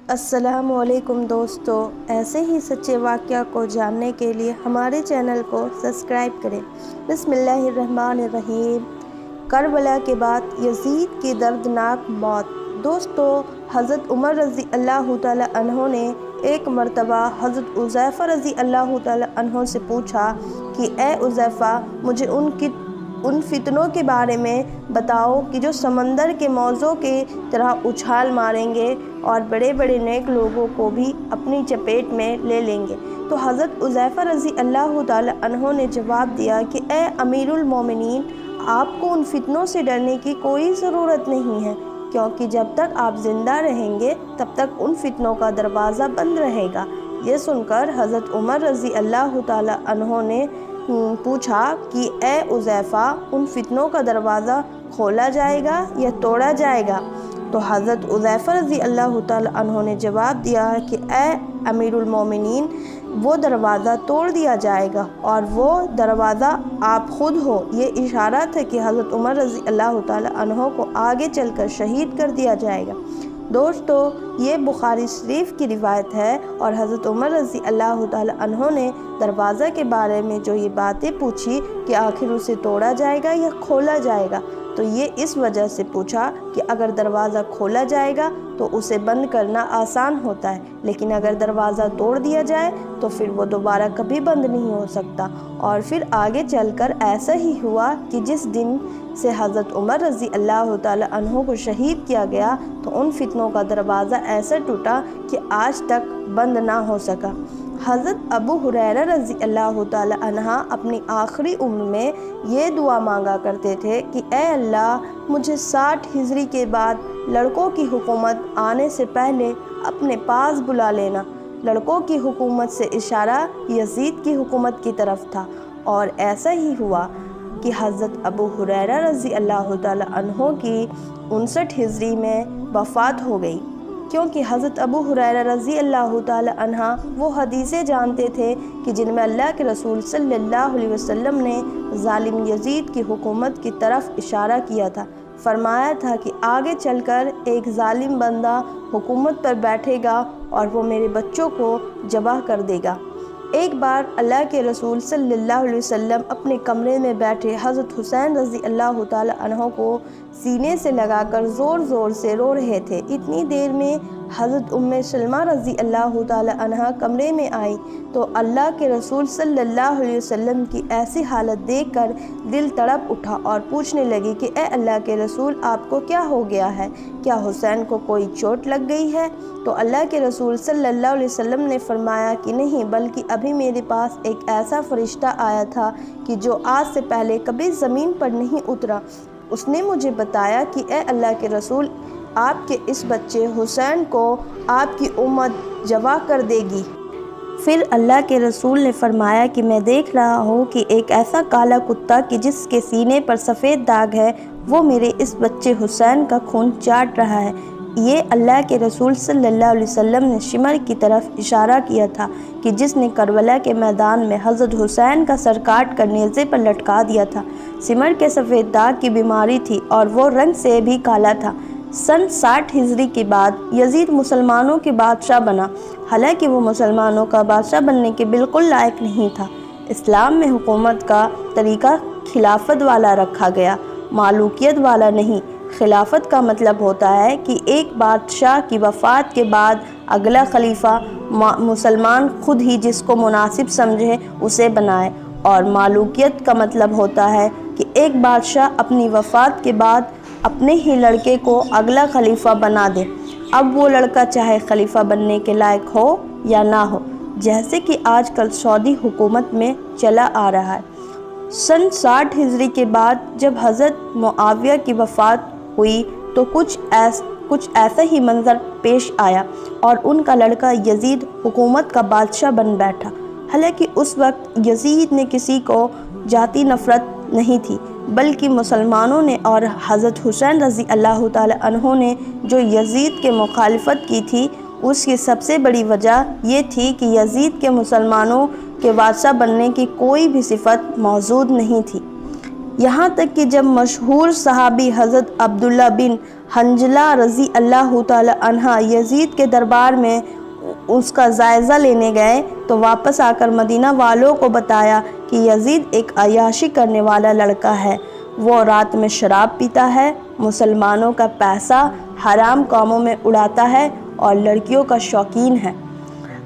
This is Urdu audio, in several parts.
السلام علیکم دوستو، ایسے ہی سچے واقعہ کو جاننے کے لیے ہمارے چینل کو سبسکرائب کریں۔ بسم اللہ الرحمن الرحیم۔ کربلا کے بعد یزید کی دردناک موت۔ دوستو، حضرت عمر رضی اللہ تعالیٰ عنہ نے ایک مرتبہ حضرت حذیفہ رضی اللہ تعالیٰ عنہ سے پوچھا کہ اے حذیفہ، مجھے ان فتنوں کے بارے میں بتاؤ کہ جو سمندر کے موجوں کی طرح اچھال ماریں گے اور بڑے بڑے نیک لوگوں کو بھی اپنی چپیٹ میں لے لیں گے۔ تو حضرت حذیفہ رضی اللہ تعالیٰ عنہ نے جواب دیا کہ اے امیر المومنین، آپ کو ان فتنوں سے ڈرنے کی کوئی ضرورت نہیں ہے، کیونکہ جب تک آپ زندہ رہیں گے تب تک ان فتنوں کا دروازہ بند رہے گا۔ یہ سن کر حضرت عمر رضی اللہ تعالیٰ عنہ نے پوچھا کہ اے حذیفہ، ان فتنوں کا دروازہ کھولا جائے گا یا توڑا جائے گا؟ تو حضرت حذیفہ رضی اللہ تعالیٰ عنہ نے جواب دیا کہ اے امیر المومنین، وہ دروازہ توڑ دیا جائے گا، اور وہ دروازہ آپ خود ہو۔ یہ اشارہ تھا کہ حضرت عمر رضی اللہ تعالیٰ عنہ کو آگے چل کر شہید کر دیا جائے گا۔ دوستو، یہ بخاری شریف کی روایت ہے، اور حضرت عمر رضی اللہ تعالیٰ عنہ نے دروازہ کے بارے میں جو یہ باتیں پوچھی کہ آخر اسے توڑا جائے گا یا کھولا جائے گا، تو یہ اس وجہ سے پوچھا کہ اگر دروازہ کھولا جائے گا تو اسے بند کرنا آسان ہوتا ہے، لیکن اگر دروازہ توڑ دیا جائے تو پھر وہ دوبارہ کبھی بند نہیں ہو سکتا۔ اور پھر آگے چل کر ایسا ہی ہوا کہ جس دن سے حضرت عمر رضی اللہ تعالیٰ عنہ کو شہید کیا گیا تو ان فتنوں کا دروازہ ایسا ٹوٹا کہ آج تک بند نہ ہو سکا۔ حضرت ابو ہریرہ رضی اللہ تعالیٰ عنہ اپنی آخری عمر میں یہ دعا مانگا کرتے تھے کہ اے اللہ، مجھے 60 ہجری کے بعد لڑکوں کی حکومت آنے سے پہلے اپنے پاس بلا لینا۔ لڑکوں کی حکومت سے اشارہ یزید کی حکومت کی طرف تھا، اور ایسا ہی ہوا کہ حضرت ابو ہریرہ رضی اللہ تعالیٰ عنہ کی 59 ہجری میں وفات ہو گئی، کیونکہ حضرت ابو ہریرہ رضی اللہ تعالیٰ عنہ وہ حدیثیں جانتے تھے کہ جن میں اللہ کے رسول صلی اللہ علیہ وسلم نے ظالم یزید کی حکومت کی طرف اشارہ کیا تھا۔ فرمایا تھا کہ آگے چل کر ایک ظالم بندہ حکومت پر بیٹھے گا اور وہ میرے بچوں کو ذبح کر دے گا۔ ایک بار اللہ کے رسول صلی اللہ علیہ وسلم اپنے کمرے میں بیٹھے حضرت حسین رضی اللہ تعالیٰ عنہ کو سینے سے لگا کر زور زور سے رو رہے تھے۔ اتنی دیر میں حضرت ام سلمہ رضی اللہ تعالیٰ عنہ کمرے میں آئی تو اللہ کے رسول صلی اللہ علیہ وسلم کی ایسی حالت دیکھ کر دل تڑپ اٹھا اور پوچھنے لگی کہ اے اللہ کے رسول، آپ کو کیا ہو گیا ہے؟ کیا حسین کو کوئی چوٹ لگ گئی ہے؟ تو اللہ کے رسول صلی اللہ علیہ وسلم نے فرمایا کہ نہیں، بلکہ ابھی میرے پاس ایک ایسا فرشتہ آیا تھا کہ جو آج سے پہلے کبھی زمین پر نہیں اترا۔ اس نے مجھے بتایا کہ اے اللہ کے رسول، آپ کے اس بچے حسین کو آپ کی امت ذبح کر دے گی۔ پھر اللہ کے رسول نے فرمایا کہ میں دیکھ رہا ہوں کہ ایک ایسا کالا کتا کہ جس کے سینے پر سفید داغ ہے، وہ میرے اس بچے حسین کا خون چاٹ رہا ہے۔ یہ اللہ کے رسول صلی اللہ علیہ وسلم نے شمر کی طرف اشارہ کیا تھا کہ جس نے کربلا کے میدان میں حضرت حسین کا سر کاٹ کر نیزے پر لٹکا دیا تھا۔ شمر کے سفید داغ کی بیماری تھی اور وہ رنگ سے بھی کالا تھا۔ سن 60 ہجری کے بعد یزید مسلمانوں کے بادشاہ بنا، حالانکہ وہ مسلمانوں کا بادشاہ بننے کے بالکل لائق نہیں تھا۔ اسلام میں حکومت کا طریقہ خلافت والا رکھا گیا، مالوکیت والا نہیں۔ خلافت کا مطلب ہوتا ہے کہ ایک بادشاہ کی وفات کے بعد اگلا خلیفہ مسلمان خود ہی جس کو مناسب سمجھے اسے بنائے، اور مالوکیت کا مطلب ہوتا ہے کہ ایک بادشاہ اپنی وفات کے بعد اپنے ہی لڑکے کو اگلا خلیفہ بنا دے، اب وہ لڑکا چاہے خلیفہ بننے کے لائق ہو یا نہ ہو، جیسے کہ آج کل سعودی حکومت میں چلا آ رہا ہے۔ سن 60 ہجری کے بعد جب حضرت معاویہ کی وفات ہوئی تو کچھ ایسا ہی منظر پیش آیا اور ان کا لڑکا یزید حکومت کا بادشاہ بن بیٹھا۔ حالانکہ اس وقت یزید نے کسی کو ذاتی نفرت نہیں تھی، بلکہ مسلمانوں نے اور حضرت حسین رضی اللہ تعالیٰ عنہ نے جو یزید کے مخالفت کی تھی، اس کی سب سے بڑی وجہ یہ تھی کہ یزید کے مسلمانوں کے بادشاہ بننے کی کوئی بھی صفت موجود نہیں تھی۔ یہاں تک کہ جب مشہور صحابی حضرت عبداللہ بن حنظلہ رضی اللہ تعالی عنہ یزید کے دربار میں اس کا جائزہ لینے گئے تو واپس آ کر مدینہ والوں کو بتایا کہ یزید ایک عیاشی کرنے والا لڑکا ہے، وہ رات میں شراب پیتا ہے، مسلمانوں کا پیسہ حرام کاموں میں اڑاتا ہے اور لڑکیوں کا شوقین ہے۔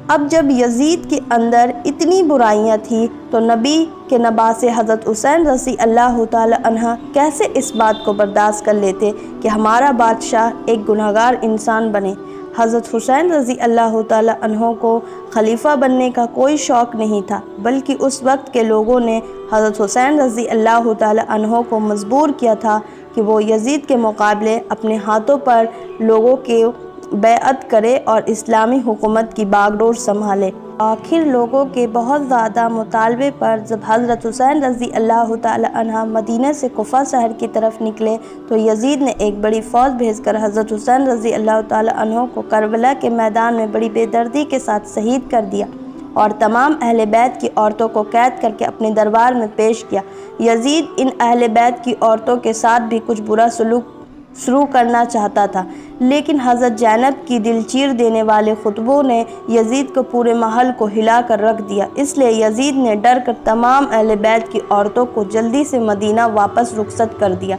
اب جب یزید کے اندر اتنی برائیاں تھیں تو نبی کے نواسے حضرت حسین رضی اللہ تعالی عنہ کیسے اس بات کو برداشت کر لیتے کہ ہمارا بادشاہ ایک گنہگار انسان بنے۔ حضرت حسین رضی اللہ تعالی عنہ کو خلیفہ بننے کا کوئی شوق نہیں تھا، بلکہ اس وقت کے لوگوں نے حضرت حسین رضی اللہ تعالی عنہ کو مجبور کیا تھا کہ وہ یزید کے مقابلے اپنے ہاتھوں پر لوگوں کے بیعت کرے اور اسلامی حکومت کی باغ ڈور سنبھالے۔ آخر لوگوں کے بہت زیادہ مطالبے پر جب حضرت حسین رضی اللہ تعالی عنہ مدینہ سے کوفہ شہر کی طرف نکلے تو یزید نے ایک بڑی فوج بھیج کر حضرت حسین رضی اللہ تعالی عنہ کو کربلا کے میدان میں بڑی بے دردی کے ساتھ شہید کر دیا اور تمام اہل بیت کی عورتوں کو قید کر کے اپنے دربار میں پیش کیا۔ یزید ان اہل بیت کی عورتوں کے ساتھ بھی کچھ برا سلوک شروع کرنا چاہتا تھا، لیکن حضرت زینب کی دل چیر دینے والے خطبوں نے یزید کو پورے محل کو ہلا کر رکھ دیا، اس لیے یزید نے ڈر کر تمام اہل بیت کی عورتوں کو جلدی سے مدینہ واپس رخصت کر دیا۔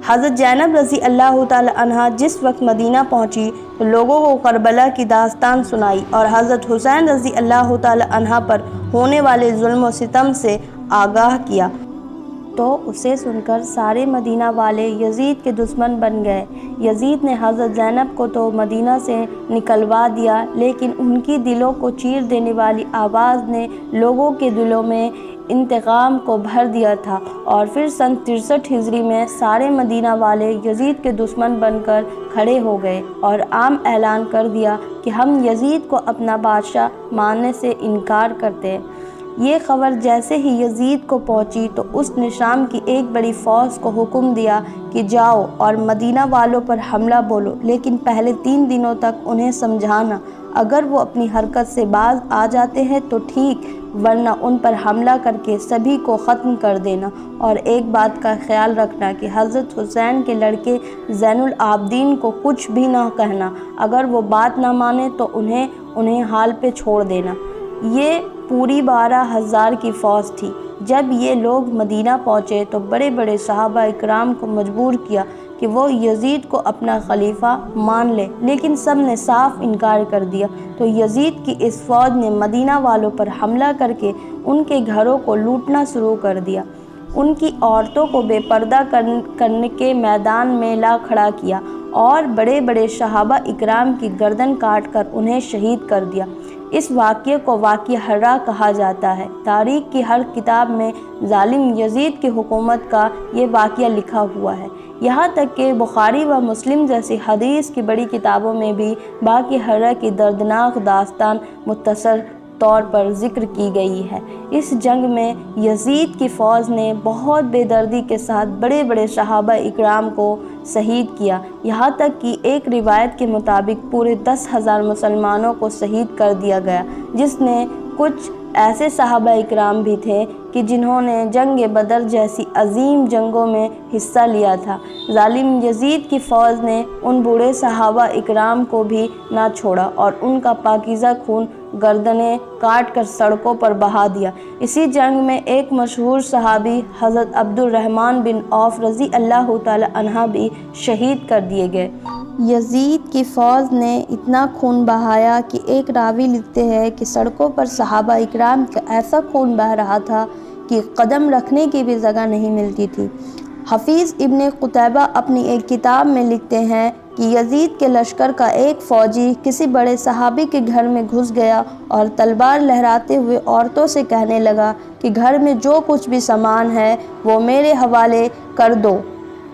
حضرت زینب رضی اللہ تعالی عنہ جس وقت مدینہ پہنچی تو لوگوں کو کربلا کی داستان سنائی اور حضرت حسین رضی اللہ تعالی عنہ پر ہونے والے ظلم و ستم سے آگاہ کیا تو اسے سن کر سارے مدینہ والے یزید کے دشمن بن گئے۔ یزید نے حضرت زینب کو تو مدینہ سے نکلوا دیا، لیکن ان کی دلوں کو چیر دینے والی آواز نے لوگوں کے دلوں میں انتقام کو بھر دیا تھا، اور پھر سن 63 ہجری میں سارے مدینہ والے یزید کے دشمن بن کر کھڑے ہو گئے اور عام اعلان کر دیا کہ ہم یزید کو اپنا بادشاہ ماننے سے انکار کرتے ہیں۔ یہ خبر جیسے ہی یزید کو پہنچی تو اس نے شام کی ایک بڑی فوج کو حکم دیا کہ جاؤ اور مدینہ والوں پر حملہ بولو، لیکن پہلے 3 دنوں تک انہیں سمجھانا، اگر وہ اپنی حرکت سے باز آ جاتے ہیں تو ٹھیک، ورنہ ان پر حملہ کر کے سبھی کو ختم کر دینا، اور ایک بات کا خیال رکھنا کہ حضرت حسین کے لڑکے زین العابدین کو کچھ بھی نہ کہنا، اگر وہ بات نہ مانے تو انہیں حال پہ چھوڑ دینا۔ یہ پوری 12,000 کی فوج تھی۔ جب یہ لوگ مدینہ پہنچے تو بڑے بڑے صحابہ اکرام کو مجبور کیا کہ وہ یزید کو اپنا خلیفہ مان لے، لیکن سب نے صاف انکار کر دیا۔ تو یزید کی اس فوج نے مدینہ والوں پر حملہ کر کے ان کے گھروں کو لوٹنا شروع کر دیا، ان کی عورتوں کو بے پردہ کرنے کے میدان میں لا کھڑا کیا اور بڑے بڑے صحابہ اکرام کی گردن کاٹ کر انہیں شہید کر دیا۔ اس واقعے کو واقعہ حرہ کہا جاتا ہے۔ تاریخ کی ہر کتاب میں ظالم یزید کی حکومت کا یہ واقعہ لکھا ہوا ہے، یہاں تک کہ بخاری و مسلم جیسی حدیث کی بڑی کتابوں میں بھی واقعہ حرہ کی دردناک داستان مختصر طور پر ذکر کی گئی ہے۔ اس جنگ میں یزید کی فوج نے بہت بے دردی کے ساتھ بڑے بڑے صحابہ اکرام کو شہید کیا، یہاں تک کہ ایک روایت کے مطابق پورے 10,000 مسلمانوں کو شہید کر دیا گیا، جس نے کچھ ایسے صحابہ اکرام بھی تھے کہ جنہوں نے جنگ بدر جیسی عظیم جنگوں میں حصہ لیا تھا۔ ظالم یزید کی فوج نے ان بوڑھے صحابہ اکرام کو بھی نہ چھوڑا اور ان کا پاکیزہ خون گردنیں کاٹ کر سڑکوں پر بہا دیا۔ اسی جنگ میں ایک مشہور صحابی حضرت عبد الرحمن بن عوف رضی اللہ تعالی عنہ بھی شہید کر دیے گئے۔ یزید کی فوج نے اتنا خون بہایا کہ ایک راوی لکھتے ہیں کہ سڑکوں پر صحابہ اکرام کا ایسا خون بہہ رہا تھا کہ قدم رکھنے کی بھی جگہ نہیں ملتی تھی۔ حفیظ ابن قتیبہ اپنی ایک کتاب میں لکھتے ہیں کہ یزید کے لشکر کا ایک فوجی کسی بڑے صحابی کے گھر میں گھس گیا اور تلوار لہراتے ہوئے عورتوں سے کہنے لگا کہ گھر میں جو کچھ بھی سامان ہے وہ میرے حوالے کر دو۔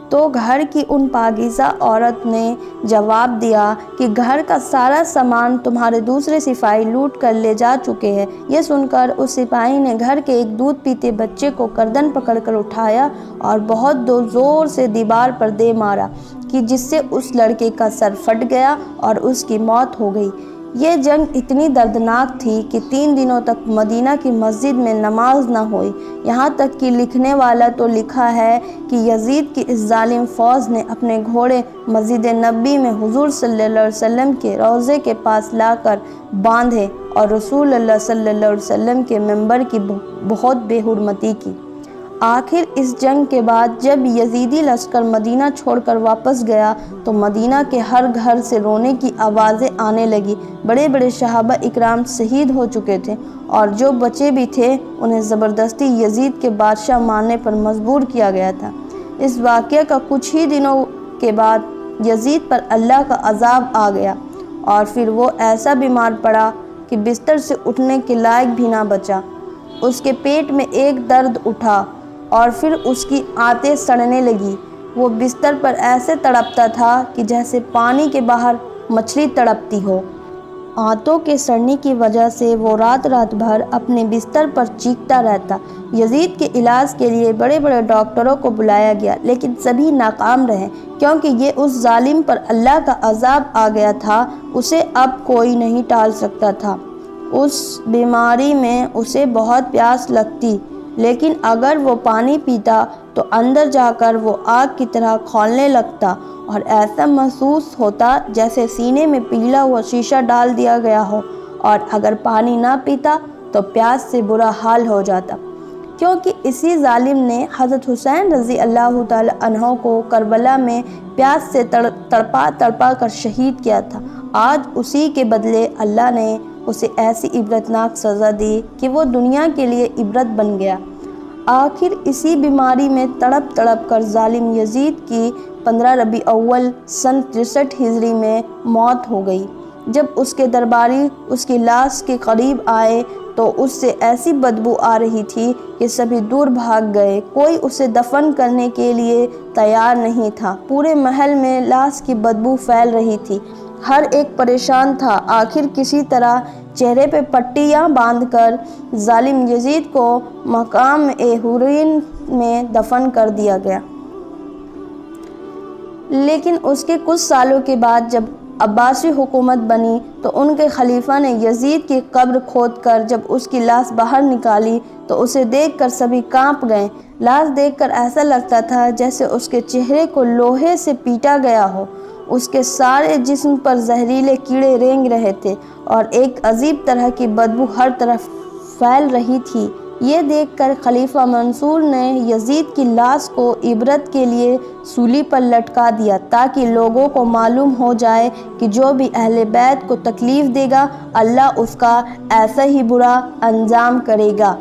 تو گھر کی ان پاکیزہ عورت نے جواب دیا کہ گھر کا سارا سامان تمہارے دوسرے سپاہی لوٹ کر لے جا چکے ہیں۔ یہ سن کر اس سپاہی نے گھر کے ایک دودھ پیتے بچے کو گردن پکڑ کر اٹھایا اور بہت زور سے دیوار پر دے مارا کہ جس سے اس لڑکے کا سر پھٹ گیا اور اس کی موت ہو گئی۔ یہ جنگ اتنی دردناک تھی کہ 3 دنوں تک مدینہ کی مسجد میں نماز نہ ہوئی، یہاں تک کہ لکھنے والا تو لکھا ہے کہ یزید کی اس ظالم فوج نے اپنے گھوڑے مسجد نبی میں حضور صلی اللہ علیہ وسلم کے روضے کے پاس لا کر باندھے اور رسول اللہ صلی اللہ علیہ وسلم کے منبر کی بہت بے حرمتی کی۔ آخر اس جنگ کے بعد جب یزیدی لشکر مدینہ چھوڑ کر واپس گیا تو مدینہ کے ہر گھر سے رونے کی آوازیں آنے لگی۔ بڑے بڑے صحابہ اکرام شہید ہو چکے تھے اور جو بچے بھی تھے انہیں زبردستی یزید کے بادشاہ ماننے پر مجبور کیا گیا تھا۔ اس واقعہ کا کچھ ہی دنوں کے بعد یزید پر اللہ کا عذاب آ گیا اور پھر وہ ایسا بیمار پڑا کہ بستر سے اٹھنے کے لائق بھی نہ بچا۔ اس کے پیٹ میں ایک درد اٹھا اور پھر اس کی آنتیں سڑنے لگی۔ وہ بستر پر ایسے تڑپتا تھا کہ جیسے پانی کے باہر مچھلی تڑپتی ہو۔ آنتوں کے سڑنے کی وجہ سے وہ رات بھر اپنے بستر پر چیختا رہتا۔ یزید کے علاج کے لیے بڑے بڑے ڈاکٹروں کو بلایا گیا لیکن سبھی ناکام رہے، کیونکہ یہ اس ظالم پر اللہ کا عذاب آ گیا تھا، اسے اب کوئی نہیں ٹال سکتا تھا۔ اس بیماری میں اسے بہت پیاس لگتی، لیکن اگر وہ پانی پیتا تو اندر جا کر وہ آگ کی طرح کھولنے لگتا اور ایسا محسوس ہوتا جیسے سینے میں پگھلا ہوا شیشہ ڈال دیا گیا ہو، اور اگر پانی نہ پیتا تو پیاس سے برا حال ہو جاتا، کیونکہ اسی ظالم نے حضرت حسین رضی اللہ تعالی عنہ کو کربلا میں پیاس سے تڑپا کر شہید کیا تھا۔ آج اسی کے بدلے اللہ نے اسے ایسی عبرتناک سزا دی کہ وہ دنیا کے لیے عبرت بن گیا۔ آخر اسی بیماری میں تڑپ کر ظالم یزید کی 15 ربیع اول سن 63 ہجری میں موت ہو گئی۔ جب اس کے درباری اس کی لاش کے قریب آئے تو اس سے ایسی بدبو آ رہی تھی کہ سبھی دور بھاگ گئے، کوئی اسے دفن کرنے کے لیے تیار نہیں تھا۔ پورے محل میں لاش کی بدبو پھیل رہی تھی، ہر ایک پریشان تھا۔ آخر کسی طرح چہرے پہ پٹیاں باندھ کر ظالم یزید کو مقام حرین میں دفن کر دیا گیا۔ لیکن اس کے کچھ سالوں کے بعد جب عباسی حکومت بنی تو ان کے خلیفہ نے یزید کی قبر کھود کر جب اس کی لاش باہر نکالی تو اسے دیکھ کر سبھی کانپ گئے۔ لاش دیکھ کر ایسا لگتا تھا جیسے اس کے چہرے کو لوہے سے پیٹا گیا ہو۔ اس کے سارے جسم پر زہریلے کیڑے رینگ رہے تھے اور ایک عجیب طرح کی بدبو ہر طرف پھیل رہی تھی۔ یہ دیکھ کر خلیفہ منصور نے یزید کی لاش کو عبرت کے لیے سولی پر لٹکا دیا تاکہ لوگوں کو معلوم ہو جائے کہ جو بھی اہل بیت کو تکلیف دے گا اللہ اس کا ایسا ہی برا انجام کرے گا۔